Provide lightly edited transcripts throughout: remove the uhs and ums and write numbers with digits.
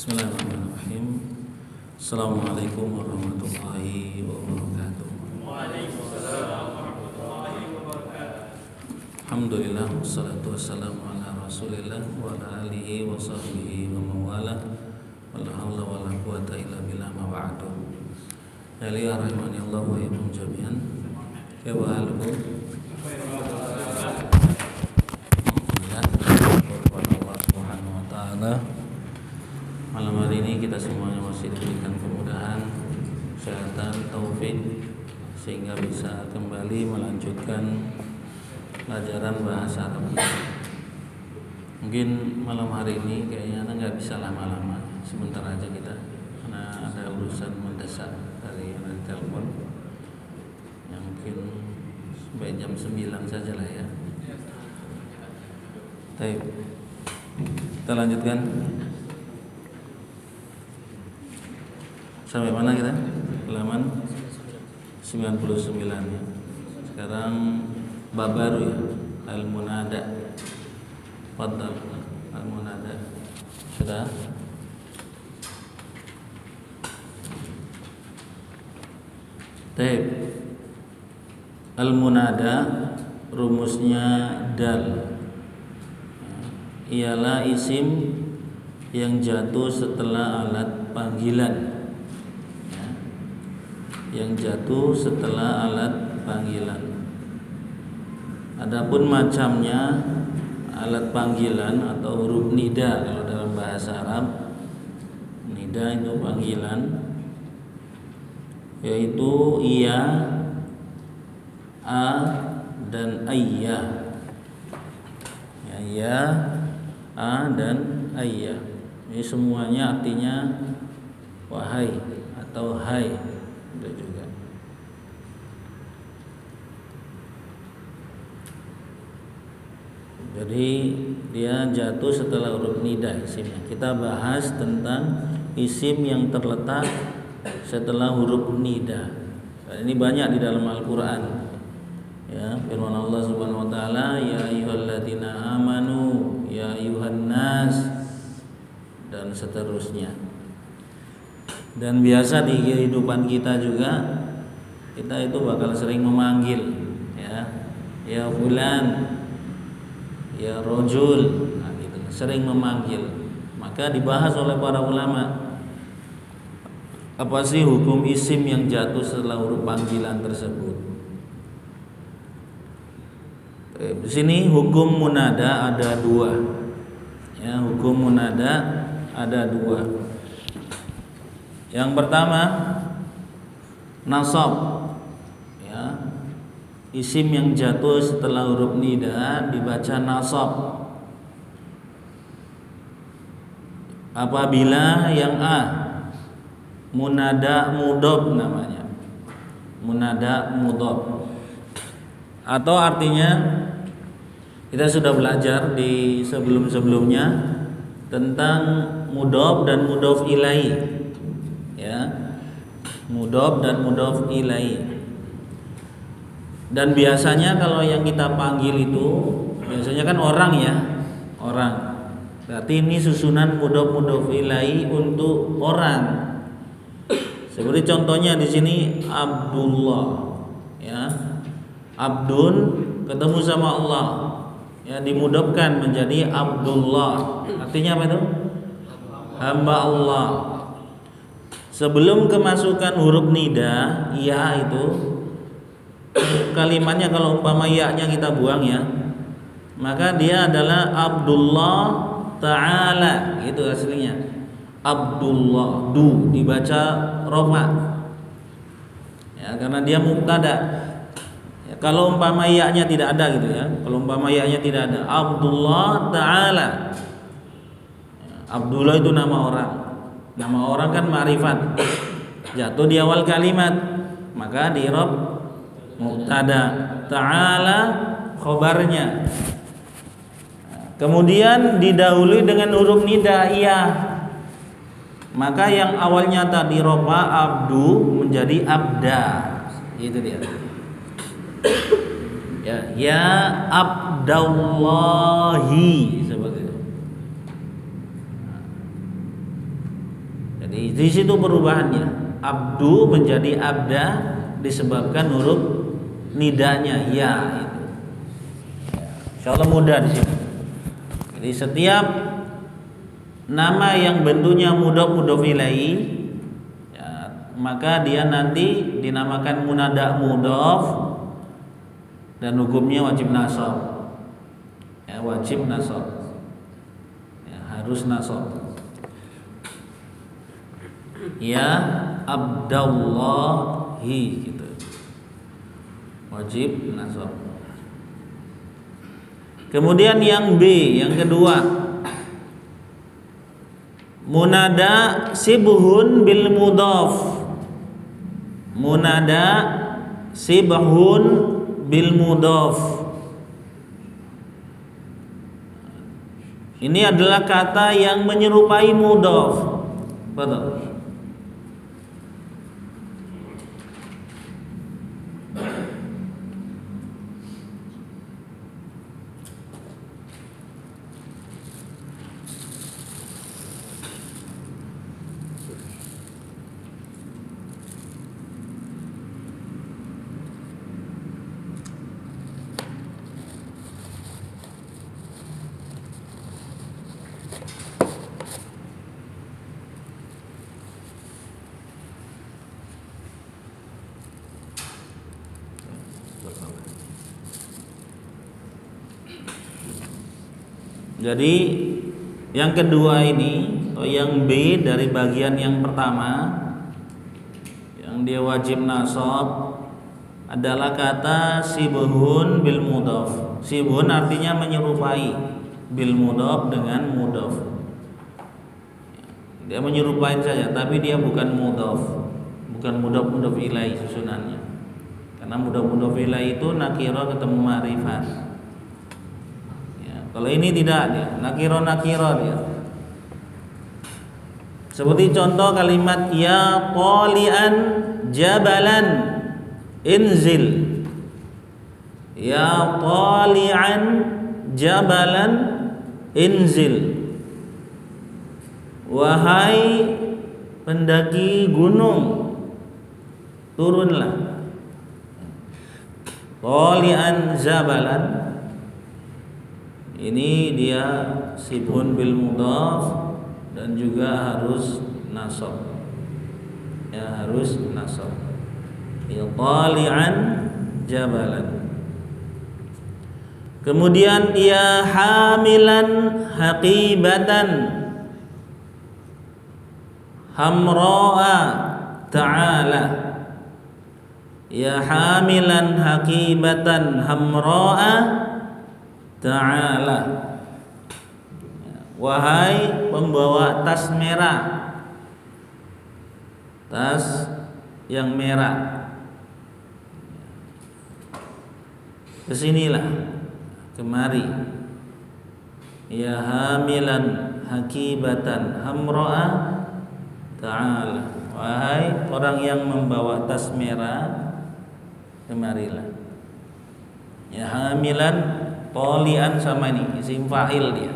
Bismillahirrahmanirrahim. Assalamualaikum warahmatullahi wabarakatuh. Waalaikumsalam warahmatullahi wabarakatuh. Alhamdulillah wassalatu wassalamu ala Rasulillah wa ala alihi wa sahbihi wa mawala. Wala haula wala quwata illa billah ma ba'du. Ya li rahimani Allah wa iyyakum jami'an. Kaifa halukum? Allah Subhanahu wa taala. Malam hari ini kita semuanya masih diberikan kemudahan, kesehatan, taufik sehingga bisa kembali melanjutkan pelajaran bahasa Arab kita. Mungkin malam hari ini kayaknya nggak bisa lama-lama, sebentar aja kita karena ada urusan mendesak dari telepon. Yang mungkin sampai jam 9 saja lah ya. Baik. Kita lanjutkan. Sampai mana kita? Halaman 99 ya. Sekarang bab baru ya, al-munada. Fadhal al-munada. Sudah? Baik. Al-munada rumusnya dal. Ialah isim yang jatuh setelah alat panggilan. Yang jatuh setelah alat panggilan. Adapun macamnya alat panggilan atau huruf nida kalau dalam bahasa Arab. Nida itu panggilan, yaitu iya, a dan ayya. Ya, iya, a dan ayya. Ini semuanya artinya wahai atau hai. Ada juga. Jadi dia jatuh setelah huruf nida isimnya. Kita bahas tentang isim yang terletak setelah huruf nida. Ini banyak di dalam Al-Qur'an. Ya, firman Allah Subhanahu wa taala, ya ayyuhalladzina amanu, ya ayyuhan nas, dan seterusnya. Dan biasa di kehidupan kita juga kita itu bakal sering memanggil ya fulan, ya rojul, nah gitu, sering memanggil. Maka dibahas oleh para ulama, apa sih hukum isim yang jatuh setelah huruf panggilan tersebut. Di sini hukum munada ada dua. Ya, hukum munada ada dua. Yang pertama nasab, ya, isim yang jatuh setelah huruf nida dibaca nasab apabila yang a munada mudhof namanya, munada mudhof, atau artinya kita sudah belajar di sebelum-sebelumnya tentang mudhof dan mudhof ilaihi. Ya, mudhof dan mudhof ilaihi. Dan biasanya kalau yang kita panggil itu biasanya kan orang ya, orang. Berarti ini susunan mudhof ilaihi untuk orang. Seperti contohnya di sini Abdullah, ya. Abdun ketemu sama Allah, ya, dimudhofkan menjadi Abdullah. Artinya apa itu? Hamba Allah. Sebelum kemasukan huruf nida, ya itu kalimatnya kalau umpama ya-nya kita buang ya, maka dia adalah Abdullah Ta'ala, itu aslinya. Abdullah, du dibaca rofa. Ya, karena dia mubtada. Ya, kalau umpama ya-nya tidak ada gitu ya. Kalau umpama ya-nya tidak ada, Abdullah Ta'ala. Ya, Abdullah itu nama orang. Nama orang kan ma'rifat, jatuh di awal kalimat, maka di-i'rab mubtada, ta'ala khobarnya. Kemudian didahului dengan huruf nida iya, maka yang awalnya tadi rofa abdu menjadi abda. Itu dia. Ya abdallahi seperti itu. Di situ perubahannya. Abdu menjadi abda disebabkan huruf nidanya ya itu. Insyaallah mudah di sini. Jadi setiap nama yang bentuknya mudhof ilaih ya, maka dia nanti dinamakan munada mudhof dan hukumnya wajib nasab. Ya, wajib nasab. Ya, harus nasab. Ya Abdallahi gitu. Wajib nasab. Kemudian yang B, yang kedua, munada sibhun bil mudhaf. Munada sibhun bil mudhaf. Ini adalah kata yang menyerupai mudhaf. Betul. Jadi yang kedua ini atau yang B dari bagian yang pertama yang dia wajib nasab adalah kata sibhun bil mudhaf. Sibhun artinya menyerupai, bil mudhaf dengan mudhaf. Dia menyerupai saja tapi dia bukan mudhaf. Bukan mudhaf ilaih susunannya. Karena mudhaf ilaih itu nakira ketemu ma'rifat. Kalau ini tidak dia, nakiro dia. Seperti contoh kalimat ya qalian jabalan inzil. Ya qalian jabalan inzil. Wahai pendaki gunung, turunlah. Qalian jabalan. Ini dia sibhun bil mudhaf dan juga harus nasab. Ya harus nasab. Ya qali'an jabalan. Kemudian ya hamilan haqibatan hamra'a ta'ala. Ya hamilan haqibatan hamra'a ta'ala. Wahai pembawa tas merah, tas yang merah, kesinilah, kemari. Ya hamilan hakibatan hamra'a ta'ala. Wahai orang yang membawa tas merah, kemarilah. Ya hamilan qalian sama ini isim fa'il dia.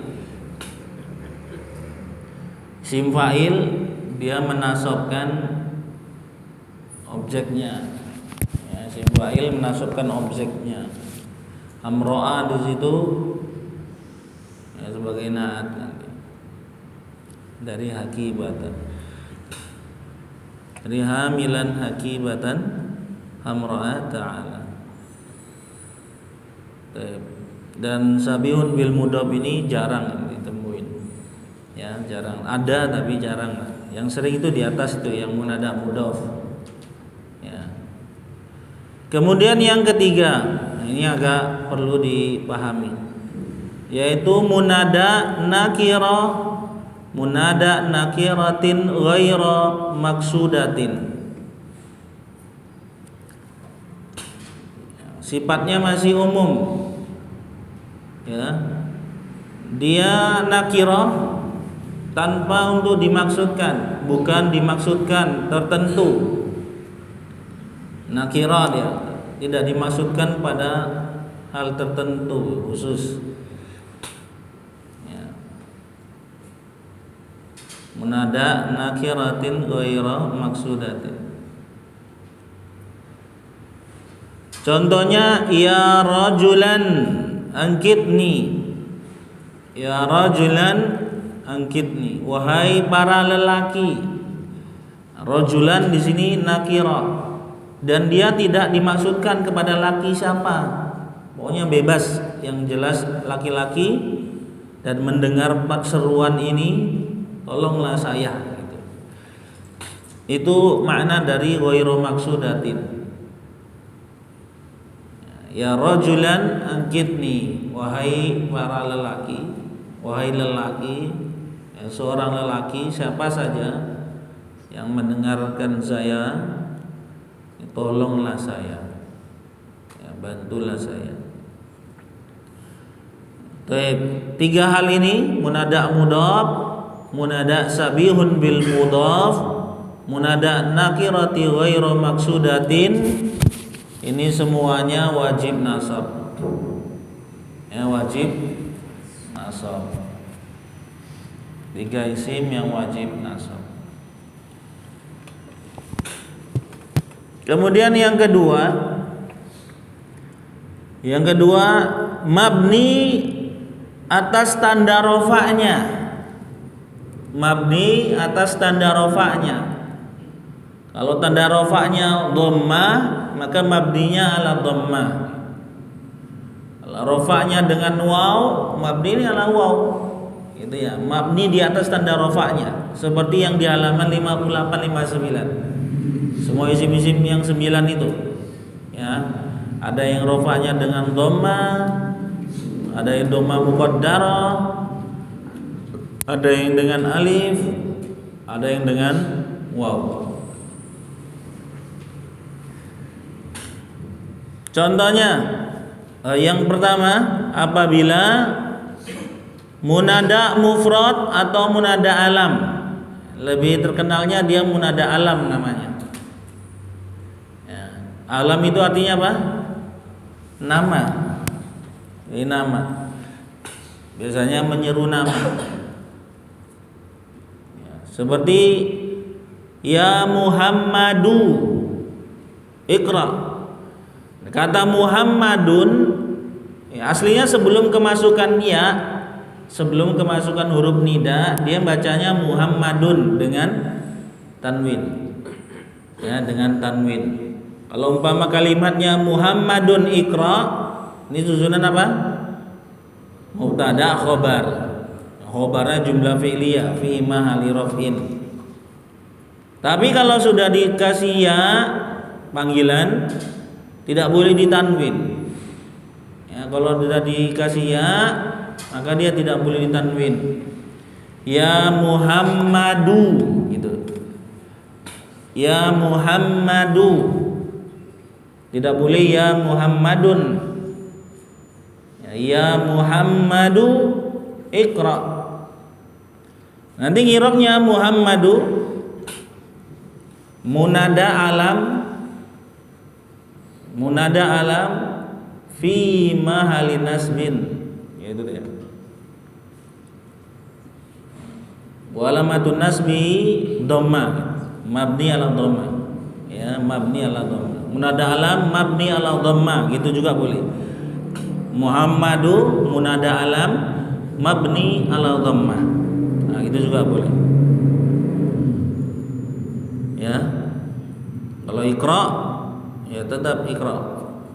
Isim fa'il dia menasabkan objeknya. Ya, isim fa'il menasabkan objeknya. Amro'a di situ ya, sebagai naat nanti. Dari hakibatan. Dari hamilan hakibatan hamra'a ta'ala. Dan sabihun bil mudhaf ini jarang ditemuin. Ya, jarang. Ada tapi jarang lah. Yang sering itu di atas itu yang munada mudhaf. Ya. Kemudian yang ketiga, ini agak perlu dipahami. Yaitu munada nakiratin ghaira maksudatin. Sifatnya masih umum. Ya, dia nakirah tanpa untuk dimaksudkan, bukan dimaksudkan tertentu. Nakirah dia tidak dimaksudkan pada hal tertentu khusus. Ya. Munada nakiratin ghaira maksudatin. Contohnya ya rajulan angkitni. Ya rajulan angkitni, wahai para lelaki. Rajulan di sini nakira dan dia tidak dimaksudkan kepada laki siapa. Pokoknya bebas, yang jelas laki-laki dan mendengar seruan ini tolonglah saya gitu. Itu makna dari ghairu maksudatin. Ya rajulan angkitni, wahai para lelaki, wahai lelaki, ya, seorang lelaki siapa saja yang mendengarkan saya, tolonglah saya, ya, bantulah saya. Baik, 3 hal ini munada mudhaf, munada sabihun bil mudhaf, munada nakirati ghairu maksudatin. Ini semuanya wajib nasab. Ya, wajib nasab. 3 isim yang wajib nasab. Kemudian yang kedua mabni atas tanda rofa'nya. Mabni atas tanda rofa'nya. Kalau tanda rofa'nya dhammah, maka mabninya ala dhammah. Kalau rofa'nya dengan waw, mabninya ala waw. Gitu ya. Mabni di atas tanda rofa'nya, seperti yang di halaman 58 59. Semua isim-isim yang 9 itu. Ya. Ada yang rofa'nya dengan dhammah, ada yang dhammah muqaddarah, ada yang dengan alif, ada yang dengan waw. Contohnya yang pertama, apabila munada mufrad atau munada alam. Lebih terkenalnya dia munada alam namanya. Ya. Alam itu artinya apa? Nama. Ini nama. Biasanya menyeru nama. Ya. Seperti ya Muhammadu Iqra. Kata Muhammadun ya, aslinya sebelum kemasukan ya, sebelum kemasukan huruf nida, dia bacanya Muhammadun dengan tanwin. Ya, dengan tanwin. Kalau umpama kalimatnya Muhammadun Iqra, ini susunan apa? Mubtada khobar. Khobarnya jumlah fi'liyah fi mahalli raf'in. Tapi kalau sudah dikasih ya panggilan, tidak boleh ditanwin. Ya, kalau sudah dikasih ya, maka dia tidak boleh ditanwin. Ya Muhammadu gitu. Ya Muhammadu. Tidak boleh ya Muhammadun. Ya Muhammadu Iqra. Nanti ngirabnya Muhammadu munada alam fi mahalli nasbin, yaitu dia. Wa alamatun nasbi dhamma, mabni ala dhamma. Ya, mabni ala dhamma. Munada alam mabni ala dhamma, gitu juga boleh. Muhammadu munada alam mabni ala dhamma. Nah, itu juga boleh. Ya. Kalau Iqra ya tetap Iqra.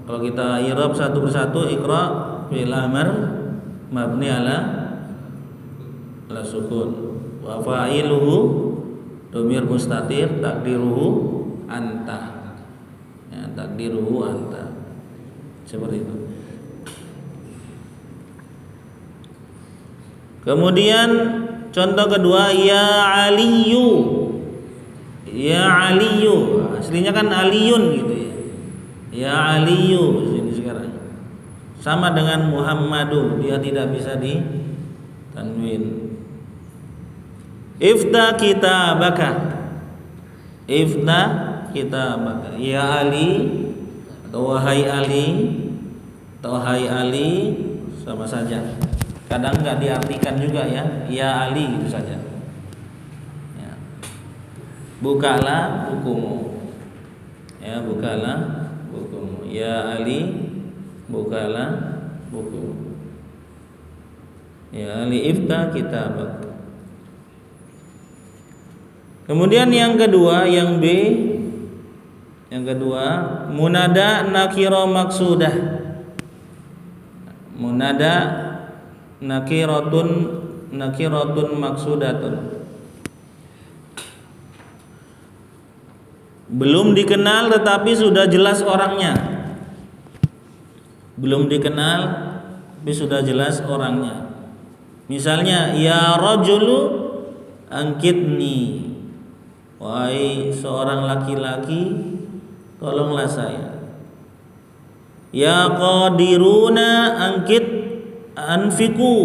Kalau kita i'rab satu persatu, Iqra fi'il amr mabni ala sukun. Wa fa'iluhu dhamir mustatir takdiruhu anta. Ya, takdiruhu anta. Seperti itu. Kemudian contoh kedua ya Aliyu. Ya Aliyu. Aslinya kan Aliyun gitu ya. Ya Aliyu sini sekarang. Sama dengan Muhammadu, dia tidak bisa ditanwin. Ifta kitabaka. Ifta kitabaka. Ya Ali atau wahai Ali atau hai Ali sama saja. Kadang enggak diartikan juga ya. Ya Ali itu saja. bukalah bukumu. Ya, bukalah bukumu. Ya Ali, bukalah bukumu. Ya Ali, ifta kitabak. Kemudian yang kedua, yang B, yang kedua, munada nakiro maksudah. Munada nakiratun maksudatun. Belum dikenal tetapi sudah jelas orangnya. Belum dikenal tapi sudah jelas orangnya. Misalnya, ya rajulu angkitni. Wahai seorang laki-laki, tolonglah saya. Ya qadiruna angkit anfiku.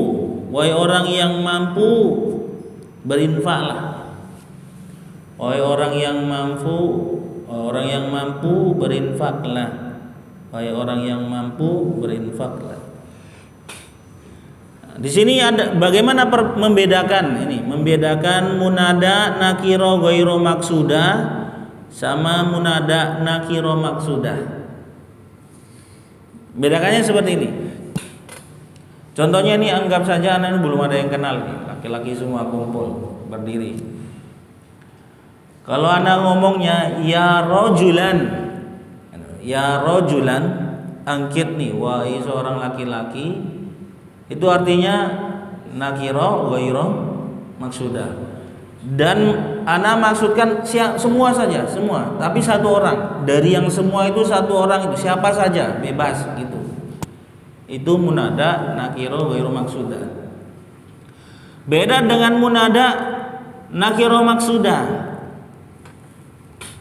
Wahai orang yang mampu, berinfaklah. Wahai orang yang mampu, berinfaklah. Wahai orang yang mampu, berinfaklah. Di sini ada bagaimana membedakan ini, membedakan munada nakiro ghairu maksudah sama munada nakiro maksudah. Bedakannya seperti ini. Contohnya ini, anggap saja anak ini belum ada yang kenal nih, laki-laki semua kumpul berdiri. Kalau anak ngomongnya ya rojulan angkit nih, wahai seorang laki-laki, itu artinya nakiro ghairu maksudah. Dan ana maksudkan semua saja, semua, tapi satu orang. Dari yang semua itu satu orang, itu siapa saja, bebas gitu. Itu munada nakiro ghairu maksudah. Beda dengan munada nakiro maksudah.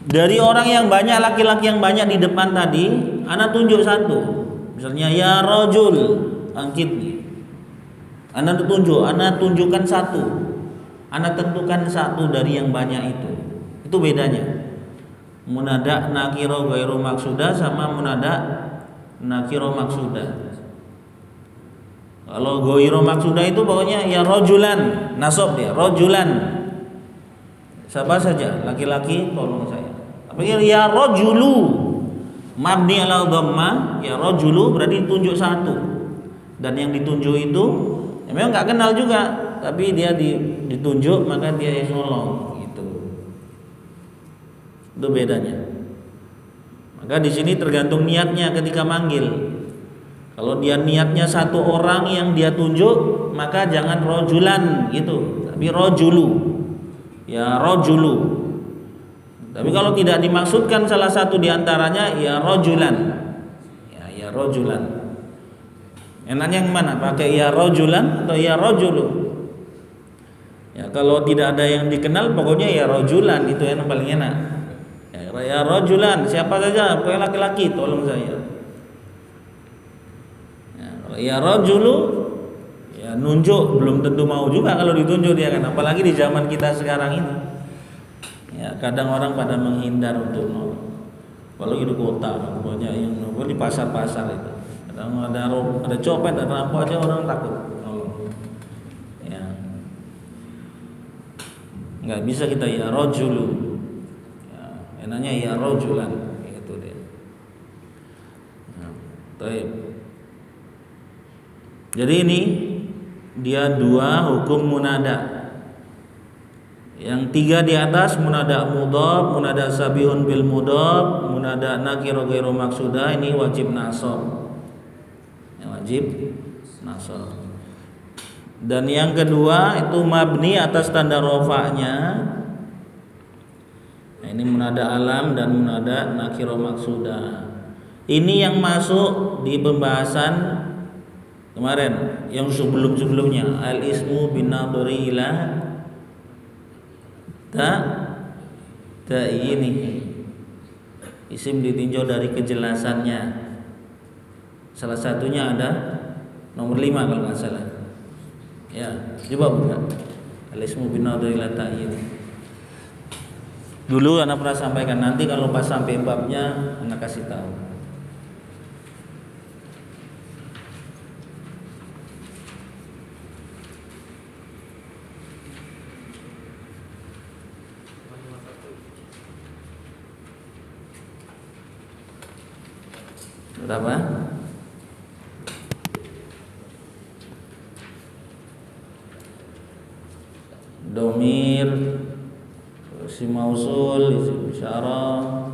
Dari orang yang banyak, laki-laki yang banyak di depan tadi, ana tunjuk satu. Misalnya ya rajul angkitni. Ana tunjukkan satu. Ana tentukan satu dari yang banyak itu. Itu bedanya. Munada nakiro ghairu maksudah sama munada nakiro maksudah. Kalau ghairu maksudah itu pokoknya ya rajulan, nasab dia, rajulan. Siapa saja, laki-laki tolong saya. Tapi ya rajulu mabni ala dhamma, ya rajulu berarti tunjuk satu. Dan yang ditunjuk itu ya memang enggak kenal juga, tapi dia ditunjuk maka dia yang nolong gitu. Itu bedanya. Maka di sini tergantung niatnya ketika manggil. Kalau dia niatnya satu orang yang dia tunjuk, maka jangan rojulan gitu, tapi rojulu. Ya rojulu. Tapi kalau tidak dimaksudkan salah satu diantaranya, ya rojulan. Ya rojulan. Enaknya yang mana? Pakai ya rojulan atau ya rojulu? Ya kalau tidak ada yang dikenal, pokoknya ya rojulan, itu yang paling enak. Ya rojulan, siapa saja, pokoknya laki-laki, tolong saya. Ya rajulu, ya nunjuk belum tentu mau juga kalau ditunjuk dia kan, apalagi di zaman kita sekarang ini. Ya kadang orang pada menghindar untuk nolong. Apalagi di kota, banyak yang nolong di pasar-pasar itu. Kadang ada copet, ada rampok aja orang takut nolong. Ya. Enggak bisa kita ya rajulu. Ya, enaknya ya rajulan itu dia. Nah, baik. Jadi ini dia dua hukum munada. Yang tiga di atas munada mudhaf, munada sabihun bil mudhaf, munada nakiro ghairu maksudah, ini wajib nasab. Wajib nasab. Dan yang kedua itu mabni atas tanda rafa'nya. Nah, ini munada alam dan munada nakiro maksudah. Ini yang masuk di pembahasan kemarin yang sebelumnya al ismu bin nadhari ila ini isim ditinjau dari kejelasannya. Salah satunya ada nomor 5 kalau nggak salah. Ya, coba buka al ismu bin nadhari ila ini. Dulu anak pernah sampaikan, nanti kalau pas sampai babnya anak kasih tahu. Apa? Domir, isim mausul, isim isyarah,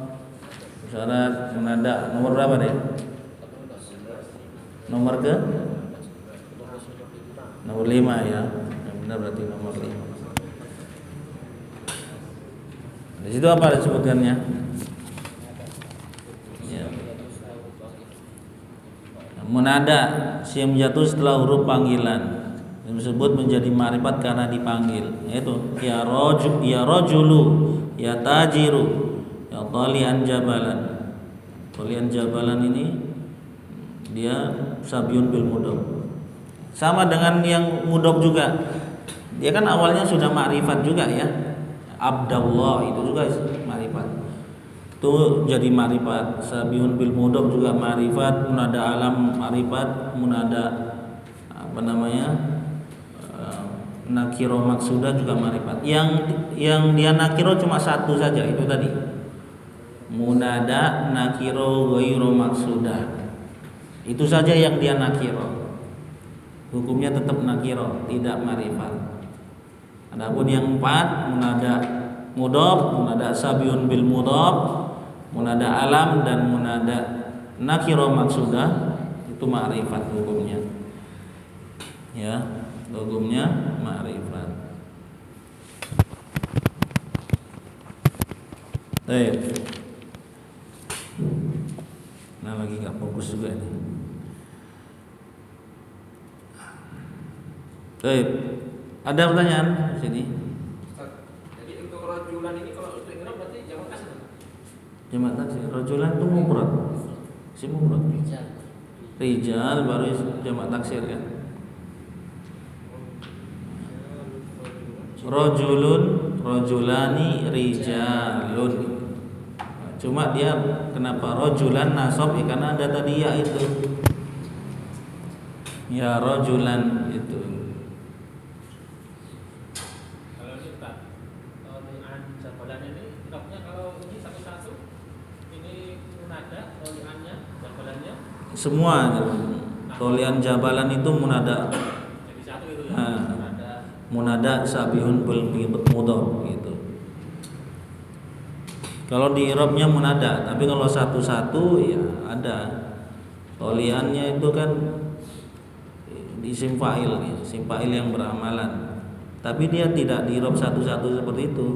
syarat, munada. Nomor berapa deh? Nomor ke? Nomor 5 ya. Yang benar berarti nomor 5. Di situ apa disebutkannya? Ya. Munada, sim jatuh setelah huruf panggilan. Yang disebut menjadi ma'rifat karena dipanggil, yaitu ya rajulu, ya tajiru, ya talian jabalan. Talian jabalan ini dia sabyun bil mudhof. Sama dengan yang mudhof juga. Dia kan awalnya sudah ma'rifat juga ya. Abdallah itu juga ma'rifat. Itu jadi ma'rifat. Sabyun bil mudhof juga ma'rifat, munada alam ma'rifat, munada apa namanya? Nakiro maksudah juga ma'rifat. Yang dia nakiro cuma satu saja, itu tadi. Munada nakiro ghairu maksudah. Itu saja yang dia nakiro. Hukumnya tetap nakiro, tidak ma'rifat. Adapun yang 4, munada mudhof, munada sabyun bil mudhof, munada alam dan munada nakiro maksudah itu ma'rifat hukumnya. Ya, hukumnya ma'rifat. Baik. Nah, lagi nggak fokus juga ini. Baik. Ada pertanyaan di sini? Jadi untuk rajulan ini kalau untuk ikrab berarti jamak kasih. Jamak taksir. Rajulan itu mufrad. Si mufrad. Rijal baru jamak taksir kan. Rajulun, rajulani, rijalun. Cuma dia kenapa rajulan nasab ya karena ada tadi ya itu. Ya rajulan itu. Kalau kita tolian jabalan ini ikrabnya kalau ini satu-satu ini munada toliannya jabalannya Semua tolian jabalan itu munada. jadi satu itu ya. Munada sabihun bil mudhof gitu. Kalau di i'rabnya munada, tapi kalau satu-satu ya ada toliannya itu kan di isim fa'il ya, isim fa'il yang beramalan. Tapi dia tidak di i'rab satu-satu seperti itu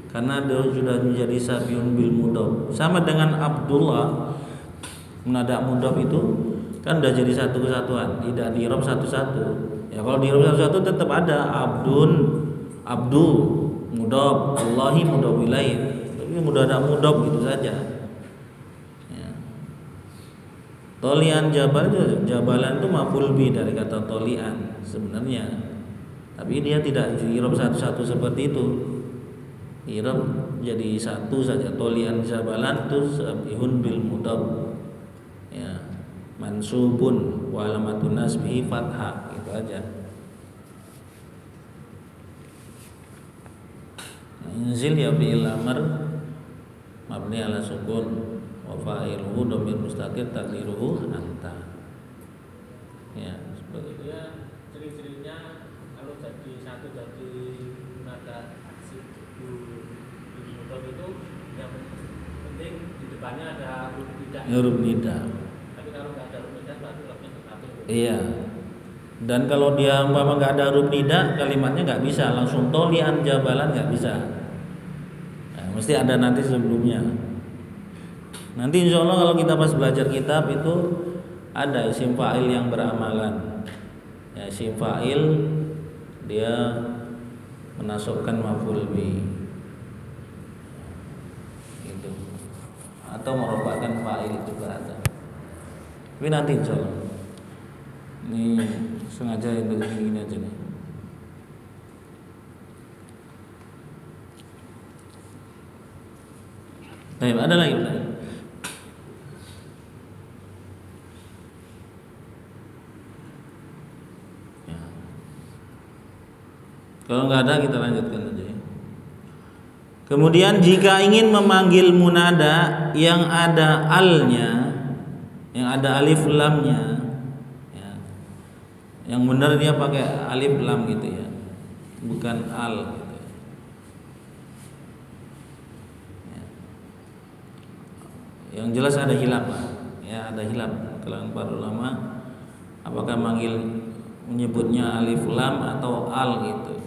karena dia sudah menjadi sabihun bil mudhof. Sama dengan Abdullah, munada mudhof itu kan udah jadi satu kesatuan, tidak di i'rab satu-satu. Ya kalau di i'rab satu-satu tetap ada abdun, abdu, mudhof, Allahi mudhof ilaih. Tapi mudah ada mudhof gitu saja. Ya. Tolian jabalan itu maf'ul bi dari kata tolian sebenarnya. Tapi dia tidak di i'rab satu-satu seperti itu. I'rab jadi satu saja. Tolian jabalan itu sabihun bil mudhof. Ya. Mansubun wa alamatun nasbihi fathah gitu aja. Inzil ya fi'il amr mabni ala sukun wa fa'iluhu dhamir mustaqil taqdiruhu anta. Ya, seperti itu. Dia ciri-cirinya kalau jadi satu jadi munada mudhof itu yang penting di depannya ada huruf nida. Huruf nida. Tapi kalau nggak ada huruf nida berarti ikrabnya satu. Iya. Dan kalau dia umpama nggak ada huruf nida, kalimatnya nggak bisa langsung tolian jabalan, nggak bisa. Nah, mesti ada nanti sebelumnya. Nanti insya Allah kalau kita pas belajar kitab itu ada isim fa'il yang beramalan. Ya, isim fa'il dia menasabkan maf'ul bi. Gitu. Atau merofakkan fa'il juga ada. Tapi nanti insya Allah. Ini sengaja untuk gini aja nih. Baik, ada lagi pertanyaan? Ya. Kalau nggak ada kita lanjutkan aja ya. Kemudian jika ingin memanggil munada yang ada alnya, yang ada alif lamnya, ya. Yang benar dia pakai alif lam gitu ya, bukan al gitu. Ya. Yang jelas ada hilaf, ya ada hilaf kalangan para ulama apakah menyebutnya alif lam atau al gitu.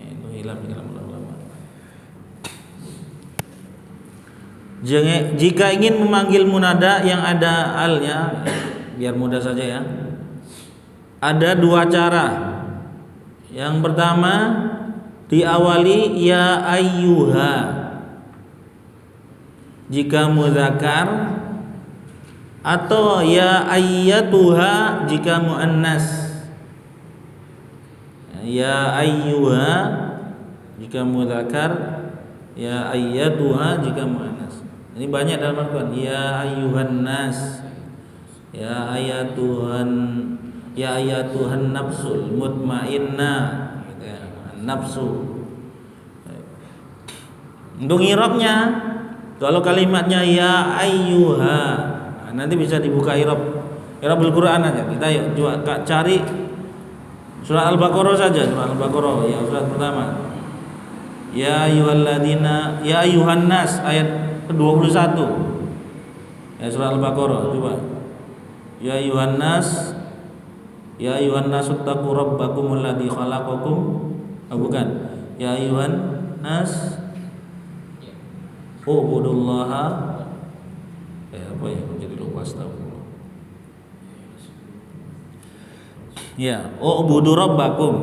Ya, itu hilaf di kalangan ulama. Jika ingin memanggil munada yang ada alnya, biar mudah saja ya. Ada dua cara. Yang pertama diawali ya ayyuha jika muzakkar, atau ya ayyatuha jika muannas. Ya ayyuha jika muzakkar, ya ayyatuha jika muannas. Ini banyak dalam Al-Quran. Ya ayyuhan nas, ya ayatuhan nafsul mutmainnah, gitu ya. Nafsu. Untuk i'rabnya, kalau kalimatnya ya ayyuha, nanti bisa dibuka i'rabul Quran aja. Kita yuk coba cari surah Al-Baqarah saja, surah Al-Baqarah yang surat pertama. Ya ayyuhalladzina, ya ayyuhan nas, ayat ke-21. Ya surah Al-Baqarah coba. Ya ayyuhan nas, ya ayyuhan nas taqu rabbakumul ladzi khalaqakum. Oh bukan. Ya ayyuhan nas ubudullaha. Apa ya? Jadi lupa, astagfirullah. Ya, ubudu rabbakum,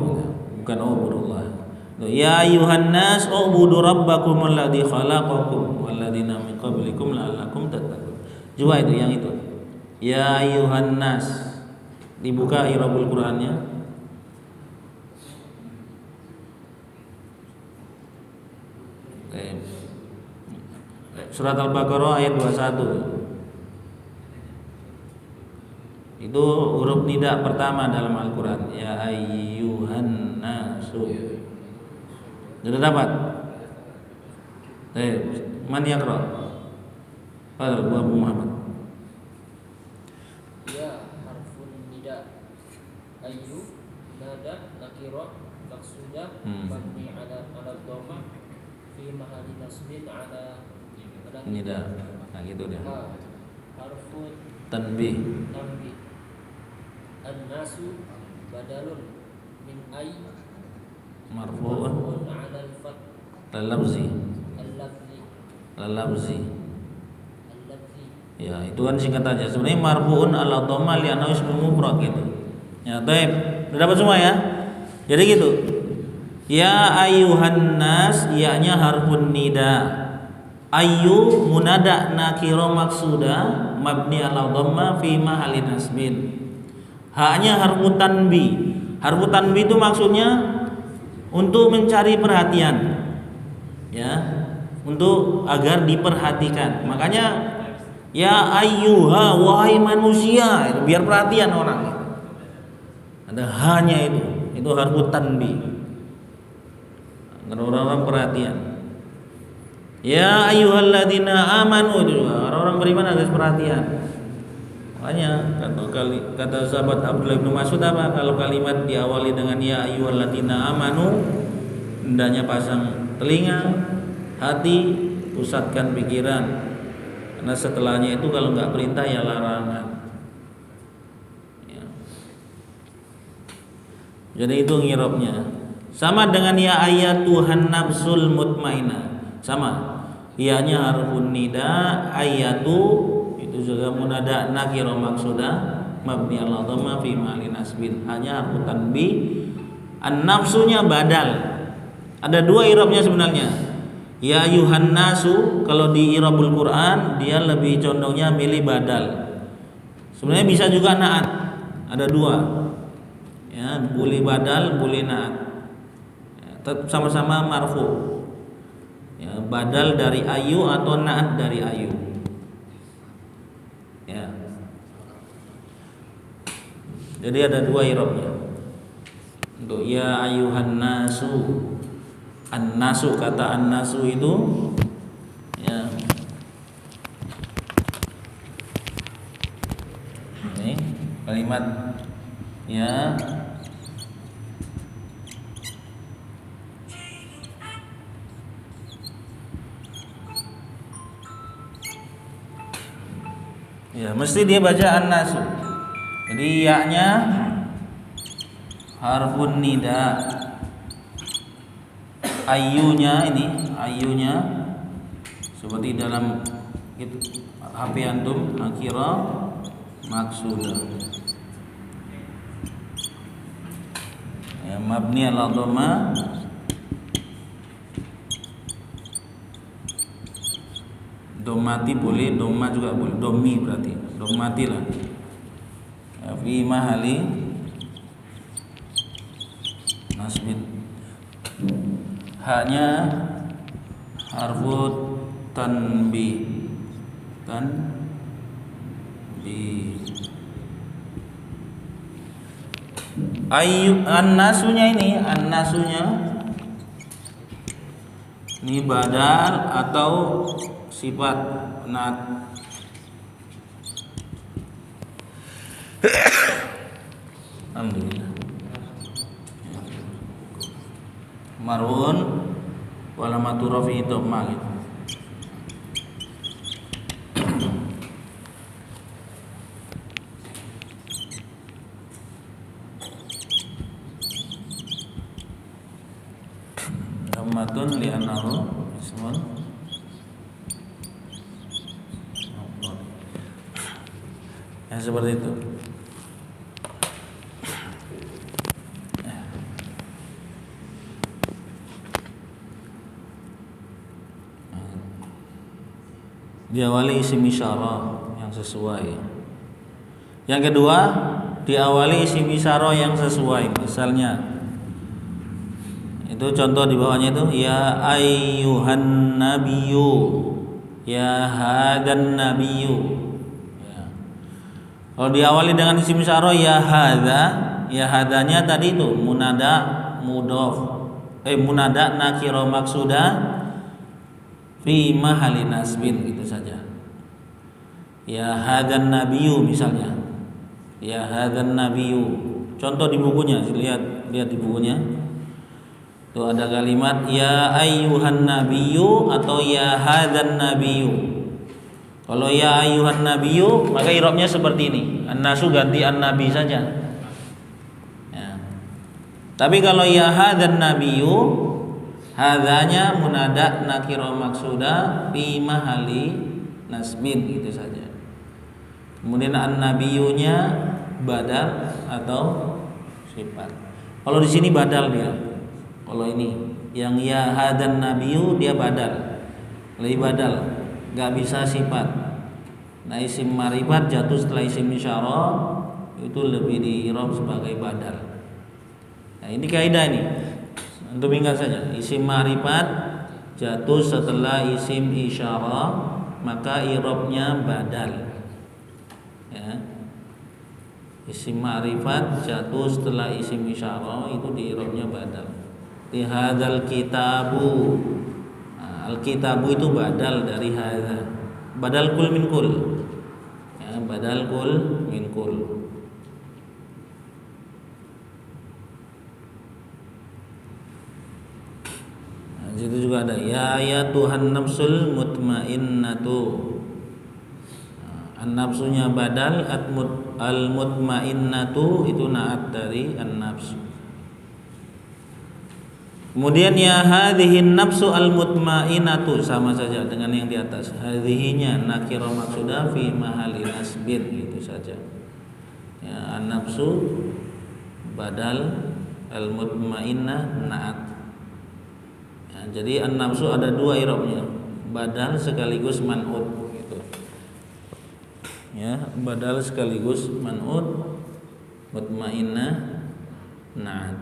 bukan ubudullah. Ya ayyuhan nas ubudu rabbakumul ladzi khalaqakum walladzina min qablikum la'allakum tattaqun. Coba itu yang itu. Ya ayyuhan nas. Dibuka i'rabul Qur'annya. Surat Al-Baqarah ayat 21. Itu huruf nida pertama dalam Al-Qur'an. Ya ayyuhan nasu. Sudah dapat? Man yaqra? Qala Abu Muhammad. Ya harfun nida. Ayyu nada nakira maqsudah mabni ala dhamma fi mahalli nasbin ala nida. Nah gitu deh. Harfun tanbih. An-nasu badalun min ay marfu'un ala al-fath lalabzi. Ya, itu kan singkat aja. Sebenarnya marfu'un ala dhamma li annahu ismu mufrad gitu. Ya, baik. Sudah dapat semua ya? Jadi gitu. Ya ayyuhan nas, ya-nya harfun nida. Ayyu munada nakira maksuda mabni ala dhamma fi mahalli nasbin. Haknya harfu tanbih. Harfu tanbih itu maksudnya untuk mencari perhatian, ya, untuk agar diperhatikan. Makanya ya ayyuha, wahai manusia, itu biar perhatian orang. Ada hanya itu harfu tanbih agar orang-orang perhatian. Ya ayyuhalladzina amanu, itu juga orang-orang beriman harus perhatian. Makanya kata sahabat Abdullah bin Mas'ud apa? Kalau kalimat diawali dengan ya ayyuhalladzina amanu, hendaknya pasang telinga, hati, pusatkan pikiran. Karena setelahnya itu kalau nggak perintah ya larangan. Ya. Jadi itu ngirabnya. Sama dengan ya ayatuhan nafsul mutmainah. Sama. Ianya harfun nida, ayatu itu juga munada nakira maksuda mabni ala dhamma fi mahalli nasbin. Hanya harfu tanbih. An-nafsunya badal. Ada dua i'rabnya sebenarnya. Ya ayuhan nasu, kalau di i'rabul Quran dia lebih condongnya milih badal. Sebenarnya bisa juga naat. Ada dua. Ya, boleh badal, boleh naat. Ya, sama-sama marfu. Ya, badal dari ayu atau naat dari ayu. Ya. Jadi ada dua i'rabnya. Untuk ya ayuhan nasu. An-nasu, kata an-nasu itu ya kalimat ya ya mesti dia baca an-nasu. Jadi ya-nya harfun nida. Ayunya seperti dalam HP antum nakira maksudah. Ya mabni ala dhamma domati boleh, doma juga boleh, domi berarti, domati lah. Ya, fi mahali nasbin. Haknya harfu tanbih, an-nasunya ini badal atau sifat nat. Alhamdulillah. Marun wala maturafi dhamma gitu. Dhammatun li'annahu ismun. Ya seperti itu. Diawali isim isyarah yang sesuai. Yang kedua, diawali isim isyarah yang sesuai. Misalnya, itu contoh di bawahnya itu ya ayyuhan nabiyyu, ya hadan nabiyyu. Ya. Kalau diawali dengan isim isyarah ya hadza, ya hadanya tadi itu munada mudhof. Munada nakira maksuda fi mahali nasbin gitu saja. Ya hadan nabiyyu misalnya. Ya hadan nabiyyu. Contoh di bukunya, lihat di bukunya. Tuh ada kalimat ya ayyuhan nabiyyu atau ya hadan nabiyyu. Kalau ya ayyuhan nabiyyu maka i'rabnya seperti ini. An-nasu ganti an-nabi saja. Ya. Tapi kalau ya hadan nabiyyu, hadanya munada nakira maksuda fi mahali nasbin gitu saja. Kemudian an-nabiyunya badal atau sifat. Kalau di sini badal dia. Kalau ini yang ya hadan nabiyyu dia badal. Lebih badal, enggak bisa sifat. Nah, isim ma'rifat jatuh setelah isim isyarah itu lebih di-i'rab sebagai badal. Nah, ini kaidah ini. Untuk ingat saja, isim ma'rifat jatuh setelah isim isyarah maka i'rabnya badal. Ya. Isim ma'rifat jatuh setelah isim isyarah itu di i'rabnya badal. Di hadzal kitabu. Nah, al-kitabu itu badal dari hadza. Badal kul min kul. Ya, badal kul min kul. Situ juga ada ya Tuhan nafsul mutmainnatu. An-nafsunya badal, al-mutmainnatu itu naat dari an-nafsu. Kemudian ya hadhihin nafsu al-mutmainnatu sama saja dengan yang di atas. Hadhihinya nakira maksuda fi mahali nasbin itu saja. Ya an-nafsu badal, al-mutmainnah naat. Jadi an-nafsu ada dua i'rabnya, badal sekaligus man'ut gitu. Ya, badal sekaligus man'ut, mutmainnah, na'at.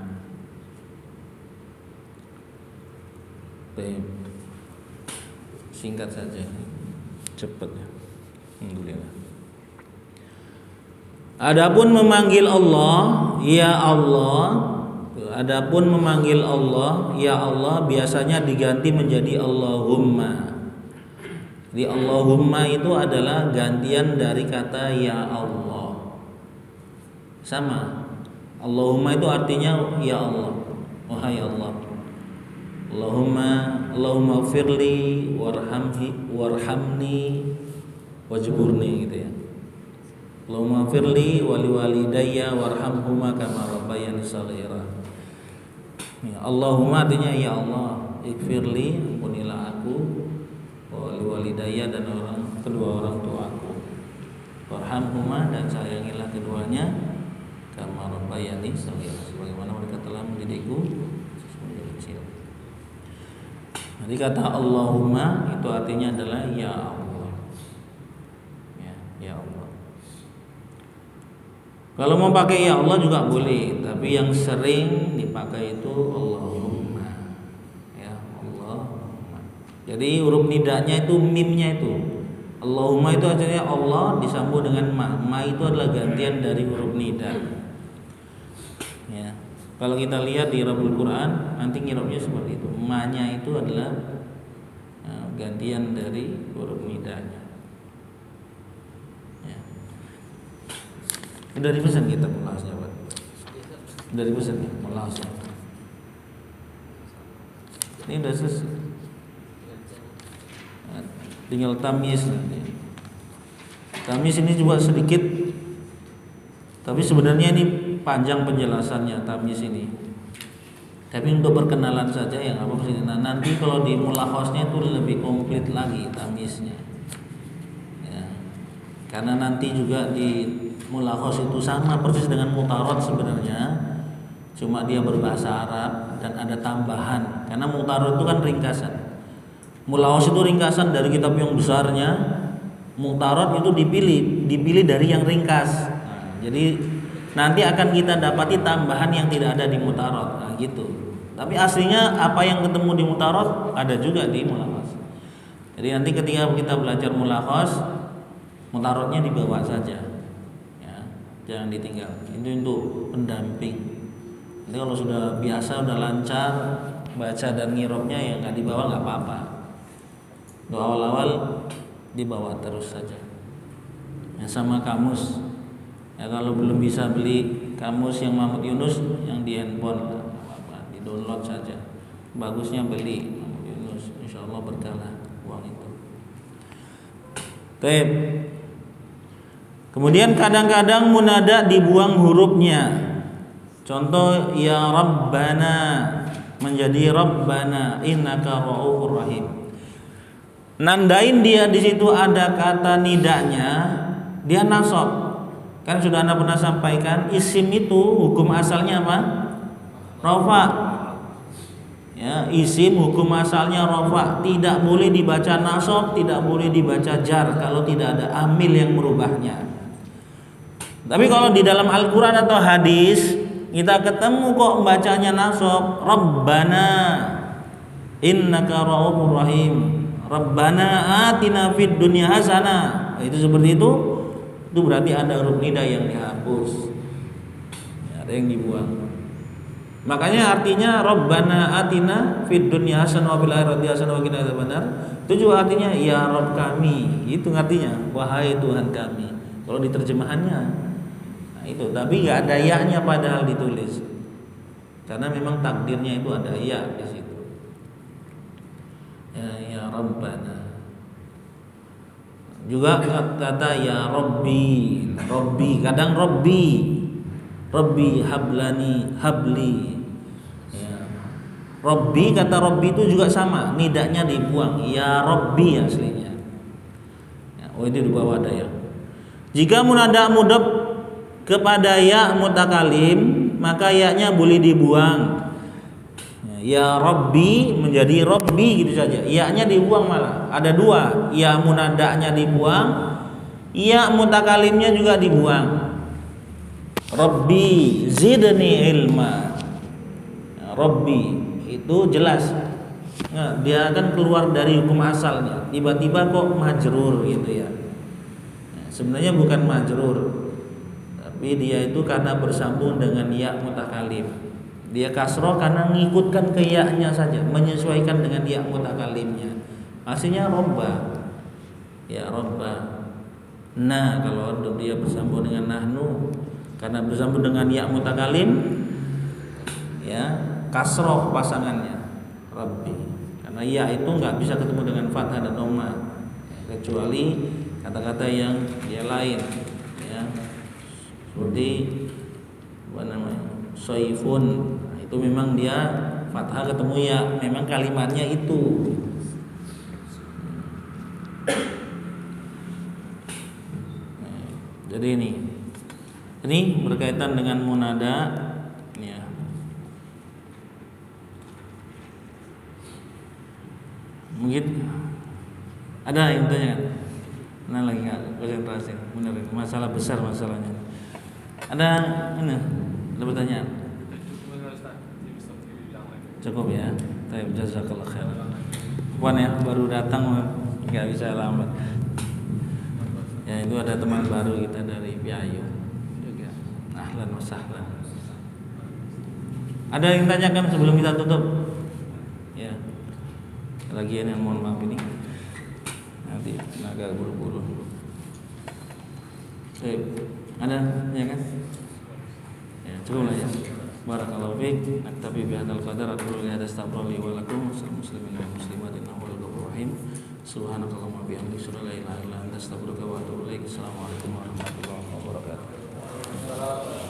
Baik. Singkat saja. Cepat ya. Alhamdulillah. Adapun memanggil Allah, ya Allah. Adapun memanggil Allah, ya Allah biasanya diganti menjadi Allahumma. Jadi Allahumma itu adalah gantian dari kata ya Allah. sama. Allahumma itu artinya ya Allah, wahai Allah. Allahumma firli warhamni wajburni gitu ya. Allahumma firli wali walidayya warhamhuma kama rabbayani shaghira. Ya, Allahumma artinya ya Allah, ighfirli, ampunilah aku, wali walidayya dan kedua orang tuaku. Warhamhuma, dan sayangilah keduanya, kama rabbayani shaghira, sebagaimana mereka telah mendidikku sejak kecil. Jadi kata Allahumma itu artinya adalah ya Allah. Ya Allah. Kalau mau pakai ya Allah juga boleh, tapi yang sering dipakai itu Allahumma. Ya Allahumma. Jadi huruf nidanya itu mimnya itu. Allahumma itu artinya Allah disambung dengan ma. Ma itu adalah gantian dari huruf nida. Ya. Kalau kita lihat di Rabbul Quran nanti ngirabnya seperti itu. Ma-nya itu adalah gantian dari huruf nidanya. Ya. Sudah dipesan kita melahasnya, Pak. Sudah dipesan ya melahasnya. Ini sudah selesai. Tinggal tamyiz nanti. Tamyiz ini juga sedikit, tapi sebenarnya ini panjang penjelasannya tamyiz ini. Tapi untuk perkenalan saja yang apa sih. Nah, nanti kalau di mulahosnya itu lebih komplit lagi tamyiznya. Ya. Karena nanti juga di mulahos itu sama persis dengan mutarot sebenarnya. Cuma dia berbahasa Arab dan ada tambahan. Karena mutarot itu kan ringkasan. Mulahos itu ringkasan dari kitab yang besarnya. Mutarot itu dipilih dari yang ringkas. Nah, jadi nanti akan kita dapati tambahan yang tidak ada di mutarot. Nah, gitu. Tapi aslinya apa yang ketemu di mutarot ada juga di mulahos. Jadi nanti ketika kita belajar mulahos, mutarotnya dibawa saja. Ya, jangan ditinggal. Ini untuk pendamping. Nanti kalau sudah biasa, sudah lancar baca dan ngirobnya ya nggak dibawa nggak apa-apa. Doa awal-awal dibawa terus saja. Ya, sama kamus. Ya, kalau belum bisa beli kamus yang Mahmud Yunus yang di handphone, apa-apa, di-download saja. Bagusnya beli Mahmud Yunus, insyaallah berkah uang itu. Baik. Kemudian kadang-kadang munada dibuang hurufnya. Contoh ya Rabbana menjadi Rabbana innaka ra'ufur rahim. Nandain dia di situ ada kata nidanya, dia nasab. Kan sudah Anda pernah sampaikan isim itu hukum asalnya apa? Rafa. Ya, isim hukum asalnya rafa, tidak boleh dibaca nasab, tidak boleh dibaca jar kalau tidak ada amil yang merubahnya. Tapi kalau di dalam Al-Qur'an atau hadis kita ketemu kok bacanya nasab, Rabbana innaka ra'ufur rahim. Rabbana atina fid dunya hasanah. Itu seperti itu berarti ada huruf nida yang dihapus. Ya, ada yang dibuang. Makanya artinya Rabbana atina fid dunya hasanah wa fil akhirati hasanah wa qina adzabannar. Itu juga artinya ya Rabb kami. Itu artinya wahai Tuhan kami. Kalau di terjemahannya nah itu, tapi enggak ada ya-nya padahal ditulis. Karena memang takdirnya itu ada ya di situ. Ya Rabbana. Juga kata ya Rabbi, kadang Rabbi hablani, habli. Ya. Rabbi, kata Rabbi itu juga sama, nidanya dibuang, ya Rabbi aslinya. Ya, itu di bawah ada ya. Jika munada mudhaf kepada ya mutakalim, maka ya-nya boleh dibuang. Ya Rabbi menjadi Rabbi gitu saja. Ya-nya dibuang malah. Ada dua. Ya munadanya dibuang. Ya mutakalimnya juga dibuang. Rabbi zidni ilma. Rabbi itu jelas. Nah, dia akan keluar dari hukum asalnya. Tiba-tiba kok majrur gitu ya. Nah, sebenarnya bukan majrur. Tapi dia itu karena bersambung dengan ya mutakalim. Dia kasroh karena mengikutkan ke ya-nya saja, menyesuaikan dengan ya mutakalimnya. Aslinya robba. Ya robba. Nah, kalau dia bersambung dengan nahnu, Karena bersambung dengan ya mutakalim, ya kasroh pasangannya Rabbi. Karena ya itu nggak bisa ketemu dengan fathah dan dhamma, kecuali kata-kata yang dia lain, ya seperti apa namanya soifun, itu memang dia fathah ketemu ya, memang kalimatnya itu. Jadi ini berkaitan dengan munada, ya. Mungkin ada yang tanya, nah lagi nggak konsentrasi, benar ini masalah besar masalahnya. Ada pertanyaan? Cukup ya. Baik, jazakallah khairan. Puan ya baru datang nggak bisa lambat. Ya itu ada teman baru kita dari Piayu juga. Ahlan wa sahlan. Ada yang tanyakan sebelum kita tutup? Ya. Lagian yang mohon maaf ini nanti agak buru-buru. Ada ya kan? Ya cukup lah ya. Barakallahu fiik. Naktabi bihadzal qadar. Aqulu hadza astaghfirullahi wa lakum muslimin wa muslimatin wal ghafurur rahim. Subhanakallahumma bihamdika asyhadu an la ilaha illa anta astaghfiruka wa atubu ilaik. Assalamualaikum warahmatullahi wabarakatuh.